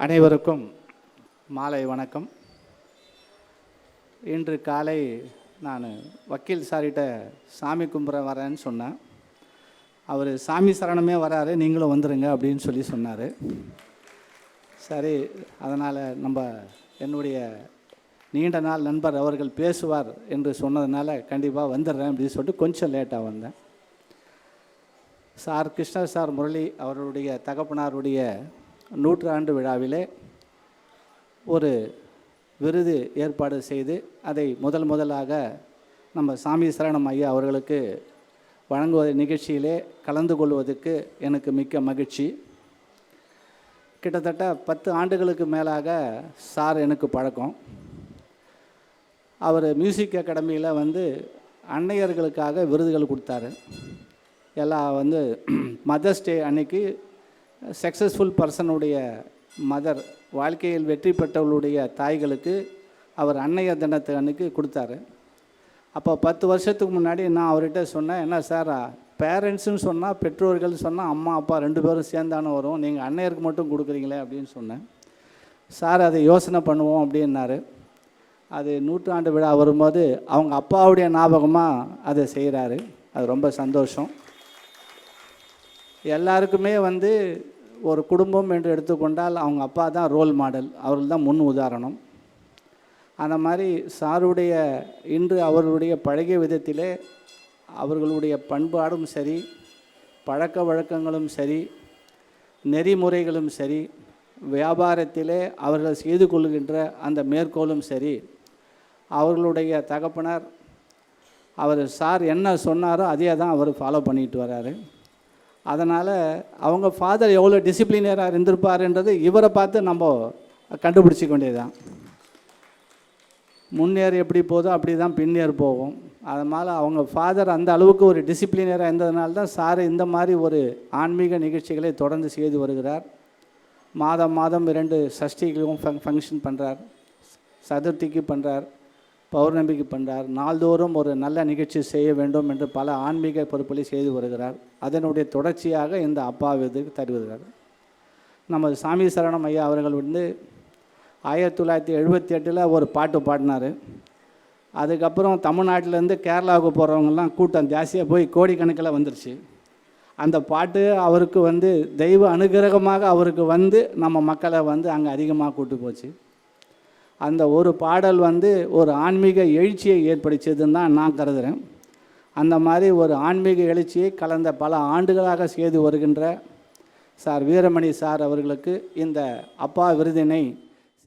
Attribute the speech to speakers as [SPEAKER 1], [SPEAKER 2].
[SPEAKER 1] அனைவருக்கும் மாலை வணக்கம். இன்று காலை நான் வக்கீல் சார்கிட்ட சாமி கும்பிட வரேன்னு சொன்னேன். அவர் சாமி சரணமே வராரு, நீங்களும் வந்துடுங்க அப்படின்னு சொன்னார். சரி, அதனால் என்னுடைய நீண்ட நாள் நண்பர் அவர்கள் பேசுவார் என்று சொன்னதுனால கண்டிப்பாக வந்துடுறேன் அப்படின்னு சொல்லிட்டு கொஞ்சம் லேட்டாக வந்தேன். சார் கிருஷ்ணர் சார் முரளி அவருடைய தகப்பனாருடைய 100 விழாவிலே ஒரு விருது ஏற்பாடு செய்து அதை முதலாக நம்ம சாமி சரணம் ஐயா அவர்களுக்கு வழங்குவது நிகழ்ச்சியிலே கலந்து கொள்வதற்கு எனக்கு மிக்க மகிழ்ச்சி. கிட்டத்தட்ட 10 ஆண்டுகளுக்கு மேலாக சார் எனக்கு பழக்கம். அவர் மியூசிக் அகாடமியில் அன்னையர்களுக்காக விருதுகள் கொடுத்தாரு. எல்லாம் மதர்ஸ் டே அன்னைக்கு சக்ஸஸ்ஃபுல் பர்சனுடைய மதர், வாழ்க்கையில் வெற்றி பெற்றவர்களுடைய தாய்களுக்கு அவர் அன்னையர் தினத்து அன்னைக்கு கொடுத்தாரு. அப்போ 10 வருஷத்துக்கு முன்னாடி நான் அவர்கிட்ட சொன்னேன், என்ன சார், பேரண்ட்ஸுன்னு சொன்னால் பெற்றோர்கள் சொன்னால் அம்மா அப்பா 2 பேரும் சேர்ந்தானு வரும், நீங்கள் அன்னையருக்கு மட்டும் கொடுக்குறீங்களே அப்படின்னு சொன்னேன். சார் அதை யோசனை பண்ணுவோம் அப்படின்னாரு. அது 100 விழா வரும்போது அவங்க அப்பாவுடைய ஞாபகமாக அதை செய்கிறாரு. அது ரொம்ப சந்தோஷம். எல்லாருக்குமே ஒரு குடும்பம் என்று எடுத்துக்கொண்டால் அவங்க அப்பா தான் ரோல் மாடல், அவர்கள் தான் முன் உதாரணம். அந்த மாதிரி சாருடைய இன்று அவர்களுடைய பழகிய விதத்திலே அவர்களுடைய பண்பாடும் சரி, பழக்க வழக்கங்களும் சரி, நெறிமுறைகளும் சரி, வியாபாரத்திலே அவர்கள் செய்து கொள்கின்ற அந்த மேற்கோளும் சரி, அவர்களுடைய தகப்பனார் அவர் சார் என்ன சொன்னாரோ அதே தான் அவர் ஃபாலோ பண்ணிட்டு வராரு. அதனால் அவங்க ஃபாதர் எவ்வளோ டிசிப்ளினராக இருந்திருப்பாருன்றது இவரை பார்த்து நம்ம கண்டுபிடிச்சிக்க வேண்டியதுதான். முன்னேறு எப்படி போதோ அப்படி தான் பின்னேறு போகும். அதனால் அவங்க ஃபாதர் அந்த அளவுக்கு ஒரு டிசிப்ளினராக இருந்ததுனால தான் சார் இந்த மாதிரி ஒரு ஆன்மீக நிகழ்ச்சிகளை தொடர்ந்து செய்து வருகிறார். மாதம் 2 சஷ்டிகளும் ஃபங்க்ஷன் பண்ணுறார், சதுர்த்திக்கு பண்ணுறார், பௌர்ணமிக்கு பண்ணுறார். நாள்தோறும் ஒரு நல்ல நிகழ்ச்சி செய்ய வேண்டும் என்று பல ஆன்மீக பொறுப்புகளை செய்து வருகிறார். அதனுடைய தொடர்ச்சியாக இந்த அப்பா விருதுக்கு தருகிறார். நம்ம சாமி சரணம் ஐயா அவர்கள் 1978 ஒரு பாட்டு பாடினார். அதுக்கப்புறம் தமிழ்நாட்டிலேருந்து கேரளாவுக்கு போகிறவங்கெல்லாம் கூட்டம் ஜாஸ்தியாக போய் கோடிக்கணக்கில் வந்துருச்சு. அந்த பாட்டு அவருக்கு தெய்வ அனுகிரகமாக அவருக்கு நம்ம மக்களை அங்கே அதிகமாக கூட்டு போச்சு. அந்த ஒரு பாடல் ஒரு ஆன்மீக எழுச்சியை ஏற்படுத்தியதுன்னு தான் நான் கருதுகிறேன். அந்த மாதிரி ஒரு ஆன்மீக எழுச்சியை கலந்த பல ஆண்டுகளாக செய்து வருகின்ற சார் வீரமணி சார் அவர்களுக்கு இந்த அப்பா விருதினை